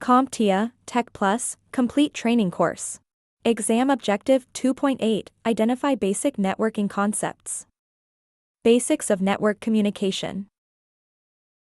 CompTIA Tech Plus Complete Training Course. Exam Objective 2.8 Identify Basic Networking Concepts. Basics of Network Communication.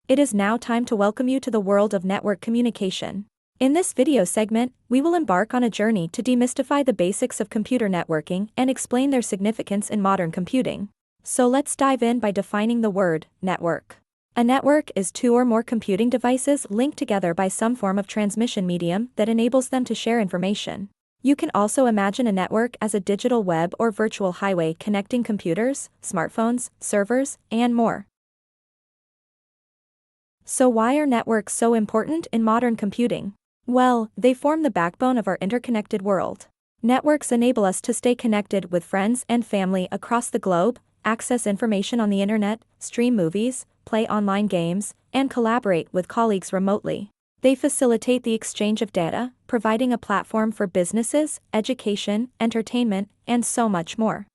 It is now time to welcome you to the world of network communication. In this video segment, we will embark on a journey to demystify the basics of computer networking and explain their significance in modern computing. So let's dive in by defining the word network. A network is two or more computing devices linked together by some form of transmission medium that enables them to share information. You can also imagine a network as a digital web or virtual highway connecting computers, smartphones, servers, and more. So why are networks so important in modern computing? Well, they form the backbone of our interconnected world. Networks enable us to stay connected with friends and family across the globe, access information on the internet, stream movies, play online games, and collaborate with colleagues remotely. They facilitate the exchange of data, providing a platform for businesses, education, entertainment, and so much more.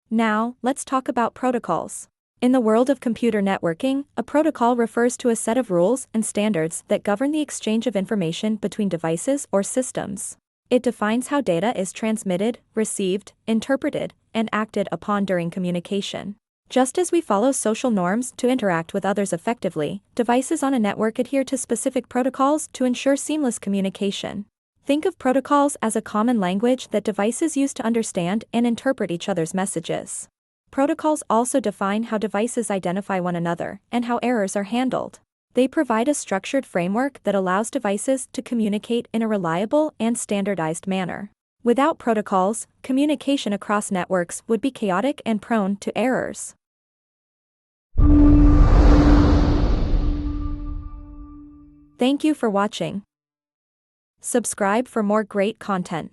Now, let's talk about protocols. In the world of computer networking, a protocol refers to a set of rules and standards that govern the exchange of information between devices or systems. It defines how data is transmitted, received, interpreted, and acted upon during communication. Just as we follow social norms to interact with others effectively, devices on a network adhere to specific protocols to ensure seamless communication. Think of protocols as a common language that devices use to understand and interpret each other's messages. Protocols also define how devices identify one another and how errors are handled. They provide a structured framework that allows devices to communicate in a reliable and standardized manner. Without protocols, communication across networks would be chaotic and prone to errors. Thank you for watching. Subscribe for more great content.